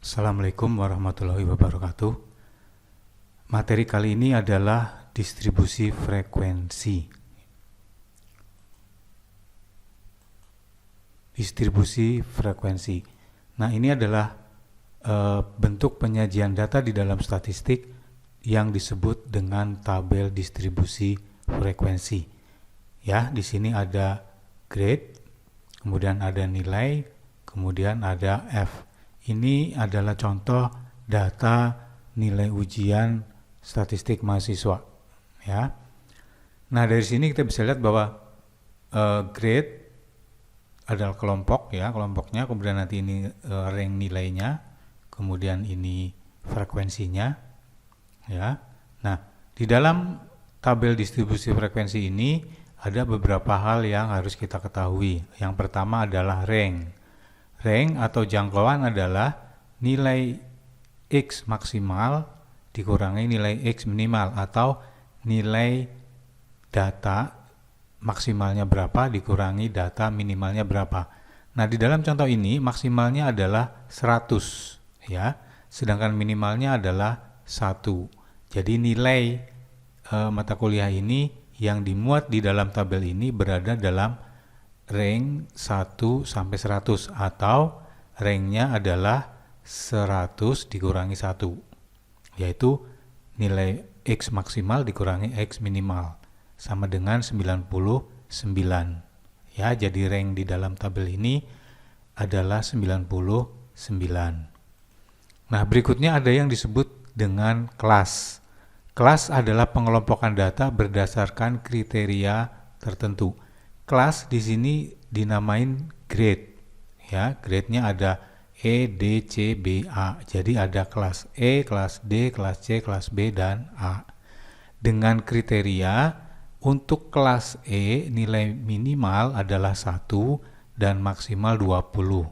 Assalamualaikum warahmatullahi wabarakatuh. Materi kali ini adalah distribusi frekuensi. Distribusi frekuensi. Nah, ini adalah bentuk penyajian data di dalam statistik yang disebut dengan tabel distribusi frekuensi. Ya, di sini ada grade, kemudian ada nilai, kemudian ada F. Ini adalah contoh data nilai ujian statistik mahasiswa. Ya. Nah, dari sini kita bisa lihat bahwa grade adalah kelompok, ya, kelompoknya, kemudian nanti ini rank nilainya, kemudian ini frekuensinya. Ya. Nah, di dalam tabel distribusi frekuensi ini ada beberapa hal yang harus kita ketahui. Yang pertama adalah rank. Rank atau jangkauan adalah nilai X maksimal dikurangi nilai X minimal, atau nilai data maksimalnya berapa dikurangi data minimalnya berapa. Nah, di dalam contoh ini maksimalnya adalah 100, ya, sedangkan minimalnya adalah 1. Jadi nilai mata kuliah ini yang dimuat di dalam tabel ini berada dalam rank 1 sampai 100, atau ranknya adalah 100 dikurangi 1, yaitu nilai X maksimal dikurangi X minimal, sama dengan 99. Ya, jadi rank di dalam tabel ini adalah 99. Nah, berikutnya ada yang disebut dengan kelas. Kelas adalah pengelompokan data berdasarkan kriteria tertentu. Kelas di sini dinamain grade. Ya, grade-nya ada E, D, C, B, A. Jadi ada kelas E, kelas D, kelas C, kelas B, dan A. Dengan kriteria untuk kelas E nilai minimal adalah 1 dan maksimal 20.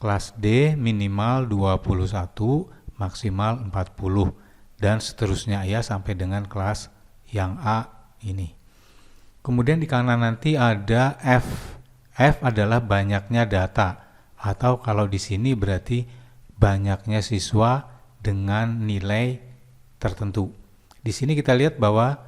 Kelas D minimal 21, maksimal 40, dan seterusnya, ya, sampai dengan kelas yang A ini. Kemudian di kanan nanti ada F. F adalah banyaknya data, atau kalau di sini berarti banyaknya siswa dengan nilai tertentu. Di sini kita lihat bahwa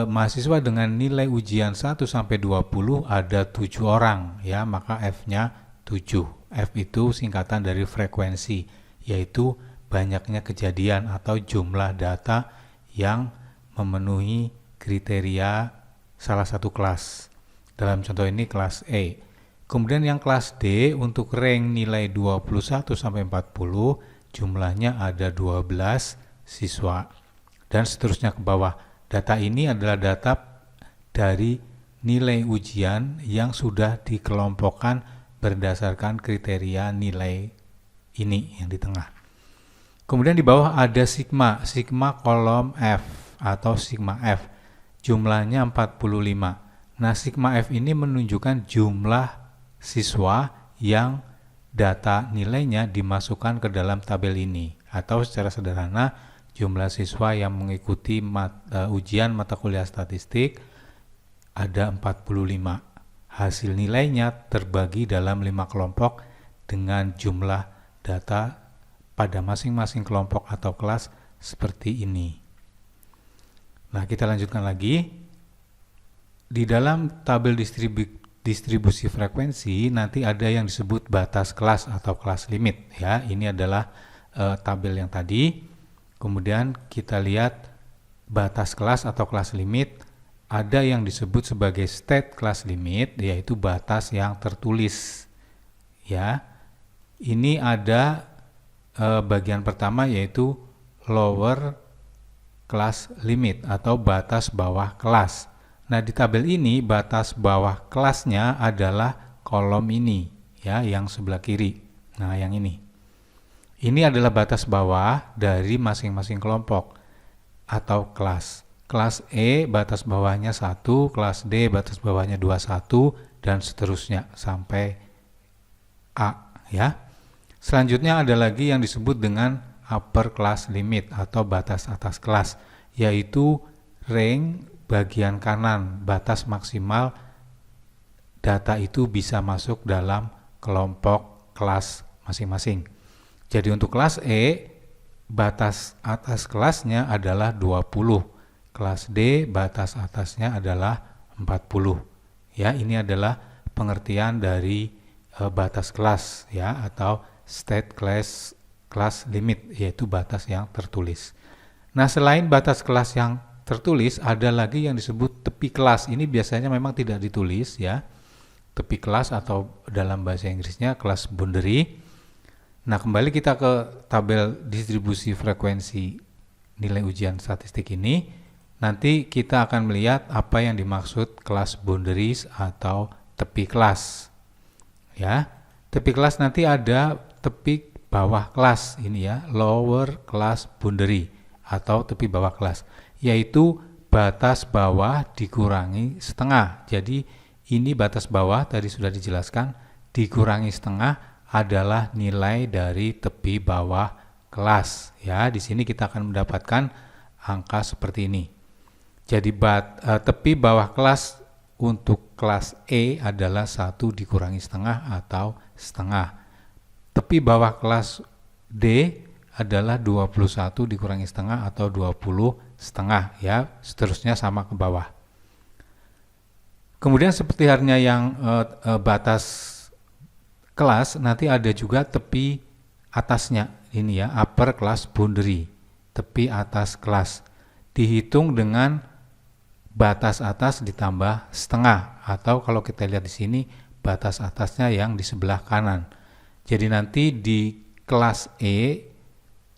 mahasiswa dengan nilai ujian 1 sampai 20 ada 7 orang, ya, maka F-nya 7. F itu singkatan dari frekuensi, yaitu banyaknya kejadian atau jumlah data yang memenuhi kriteria salah satu kelas. Dalam contoh ini kelas E. Kemudian yang kelas D untuk rank nilai 21 sampai 40 jumlahnya ada 12 siswa, dan seterusnya ke bawah. Data ini adalah data dari nilai ujian yang sudah dikelompokkan berdasarkan kriteria nilai ini yang di tengah. Kemudian di bawah ada sigma, sigma kolom F atau sigma F. Jumlahnya 45. Nah, sigma F ini menunjukkan jumlah siswa yang data nilainya dimasukkan ke dalam tabel ini, atau secara sederhana jumlah siswa yang mengikuti ujian mata kuliah statistik ada 45. Hasil nilainya terbagi dalam 5 kelompok dengan jumlah data pada masing-masing kelompok atau kelas seperti ini. Nah, kita lanjutkan lagi. Di dalam tabel distribusi frekuensi nanti ada yang disebut batas kelas atau kelas limit, ya. Ini adalah tabel yang tadi. Kemudian kita lihat batas kelas atau kelas limit. Ada yang disebut sebagai state class limit, yaitu batas yang tertulis. Ya. Ini ada bagian pertama, yaitu lower class limit atau batas bawah kelas. Nah, di tabel ini batas bawah kelasnya adalah kolom ini, ya, yang sebelah kiri. Nah, yang ini. Ini adalah batas bawah dari masing-masing kelompok atau kelas. Kelas E batas bawahnya 1, kelas D batas bawahnya 21, dan seterusnya sampai A, ya. Selanjutnya ada lagi yang disebut dengan upper class limit atau batas atas kelas, yaitu rank bagian kanan, batas maksimal data itu bisa masuk dalam kelompok kelas masing-masing. Jadi untuk kelas E, batas atas kelasnya adalah 20. Kelas D, batas atasnya adalah 40. Ya, ini adalah pengertian dari batas kelas ya, atau state class limit, yaitu batas yang tertulis. Nah, selain batas kelas yang tertulis, ada lagi yang disebut tepi kelas. Ini biasanya memang tidak ditulis ya. Tepi kelas atau dalam bahasa Inggrisnya class boundary. Nah, kembali kita ke tabel distribusi frekuensi nilai ujian statistik ini. Nanti kita akan melihat apa yang dimaksud class boundaries atau tepi kelas. Ya, tepi kelas nanti ada tepi bawah kelas ini ya, lower class boundary atau tepi bawah kelas, yaitu batas bawah dikurangi setengah. Jadi ini batas bawah tadi sudah dijelaskan, dikurangi setengah adalah nilai dari tepi bawah kelas ya. Di sini kita akan mendapatkan angka seperti ini. Jadi tepi bawah kelas untuk kelas E adalah 1 dikurangi setengah atau setengah. Tepi bawah kelas D adalah 21 dikurangi setengah atau 20 setengah ya. Seterusnya sama ke bawah. Kemudian seperti halnya yang batas kelas, nanti ada juga tepi atasnya ini ya, upper class boundary, tepi atas kelas, dihitung dengan batas atas ditambah setengah, atau kalau kita lihat di sini batas atasnya yang di sebelah kanan. Jadi nanti di kelas E,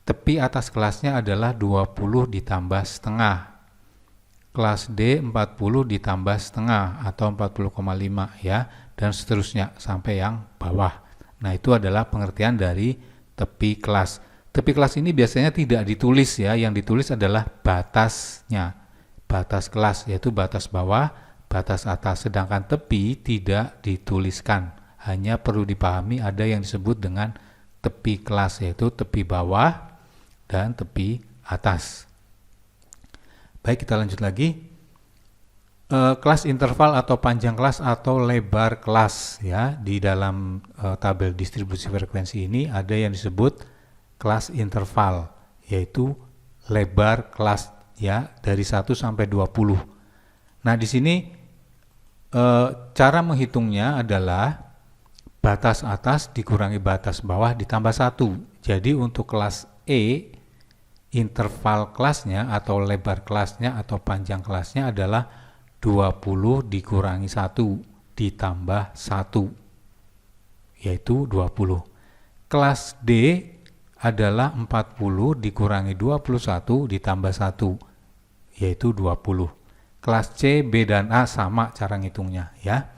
tepi atas kelasnya adalah 20 ditambah setengah. Kelas D 40 ditambah setengah atau 40,5 ya, dan seterusnya sampai yang bawah. Nah, itu adalah pengertian dari tepi kelas. Tepi kelas ini biasanya tidak ditulis ya, yang ditulis adalah batasnya. Batas kelas yaitu batas bawah, batas atas, sedangkan tepi tidak dituliskan. Hanya perlu dipahami ada yang disebut dengan tepi kelas, yaitu tepi bawah dan tepi atas. Baik, kita lanjut lagi. Kelas interval atau panjang kelas atau lebar kelas ya, di dalam tabel distribusi frekuensi ini ada yang disebut kelas interval, yaitu lebar kelas ya, dari 1 sampai 20. Nah, di sini cara menghitungnya adalah batas atas dikurangi batas bawah ditambah 1. Jadi untuk kelas E, interval kelasnya atau lebar kelasnya atau panjang kelasnya adalah 20 dikurangi 1 ditambah 1, yaitu 20. Kelas D adalah 40 dikurangi 21 ditambah 1, yaitu 20. Kelas C, B, dan A sama cara ngitungnya ya.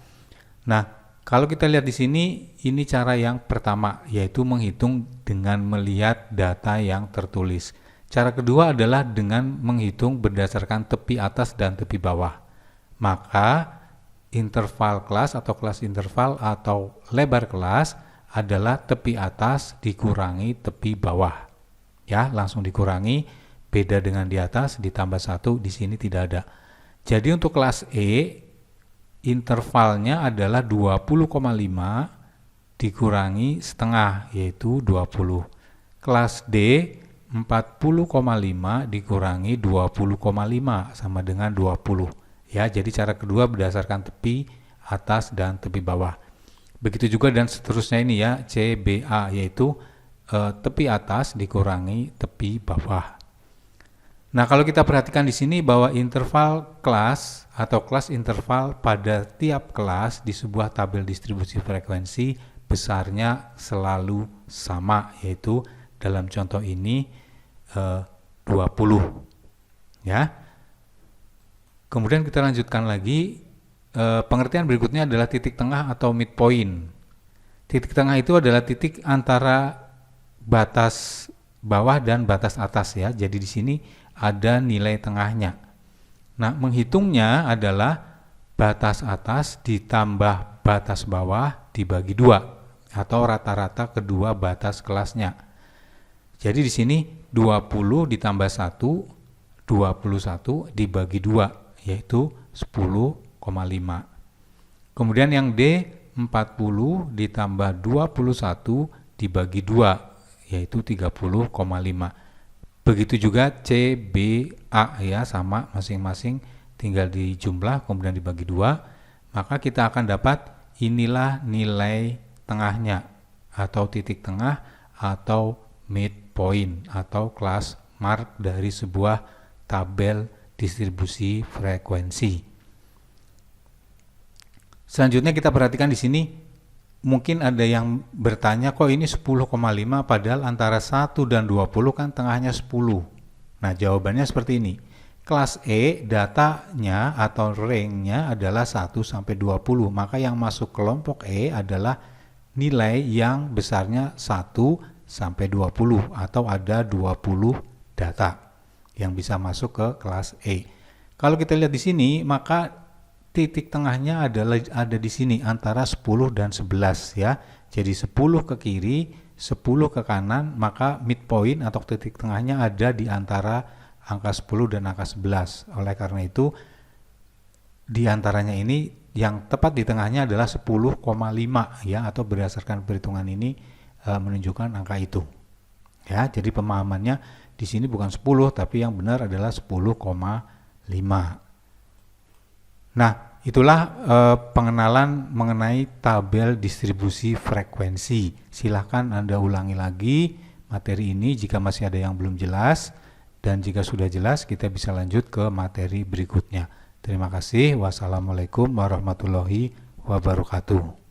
Nah, kalau kita lihat di sini, ini cara yang pertama, yaitu menghitung dengan melihat data yang tertulis. Cara kedua adalah dengan menghitung berdasarkan tepi atas dan tepi bawah. Maka interval kelas atau kelas interval atau lebar kelas adalah tepi atas dikurangi tepi bawah. Ya, langsung dikurangi, beda dengan di atas ditambah 1, di sini tidak ada. Jadi untuk kelas E, intervalnya adalah 20,5 dikurangi setengah, yaitu 20. Kelas D 40,5 dikurangi 20,5 sama dengan 20. Ya, jadi cara kedua berdasarkan tepi atas dan tepi bawah. Begitu juga dan seterusnya ini ya, C, B, A, yaitu tepi atas dikurangi tepi bawah. Nah, kalau kita perhatikan di sini bahwa interval kelas atau kelas interval pada tiap kelas di sebuah tabel distribusi frekuensi besarnya selalu sama, yaitu dalam contoh ini 20. Ya. Kemudian kita lanjutkan lagi, pengertian berikutnya adalah titik tengah atau midpoint. Titik tengah itu adalah titik antara batas bawah dan batas atas ya. Jadi di sini ada nilai tengahnya. Nah, menghitungnya adalah batas atas ditambah batas bawah dibagi 2 atau rata-rata kedua batas kelasnya. Jadi di sini 20 ditambah 1, 21 dibagi 2, yaitu 10,5. Kemudian yang D 40 ditambah 21 dibagi 2, yaitu 30,5. Begitu juga C, B, A ya, sama masing-masing, tinggal dijumlah kemudian dibagi 2, maka kita akan dapat inilah nilai tengahnya atau titik tengah atau midpoint atau class mark dari sebuah tabel distribusi frekuensi. Selanjutnya kita perhatikan di sini, mungkin ada yang bertanya, kok ini 10,5 padahal antara 1 dan 20 kan tengahnya 10. Nah, jawabannya seperti ini. Kelas E datanya atau range-nya adalah 1 sampai 20. Maka yang masuk kelompok E adalah nilai yang besarnya 1 sampai 20 atau ada 20 data yang bisa masuk ke kelas E. Kalau kita lihat di sini, maka titik tengahnya ada di sini antara 10 dan 11 ya. Jadi 10 ke kiri, 10 ke kanan, maka midpoint atau titik tengahnya ada di antara angka 10 dan angka 11. Oleh karena itu, di antaranya ini yang tepat di tengahnya adalah 10,5 ya, atau berdasarkan perhitungan ini menunjukkan angka itu. Ya, jadi pemahamannya di sini bukan 10 tapi yang benar adalah 10,5. Nah, itulah pengenalan mengenai tabel distribusi frekuensi. Silahkan Anda ulangi lagi materi ini jika masih ada yang belum jelas, dan jika sudah jelas kita bisa lanjut ke materi berikutnya. Terima kasih. Wassalamualaikum warahmatullahi wabarakatuh.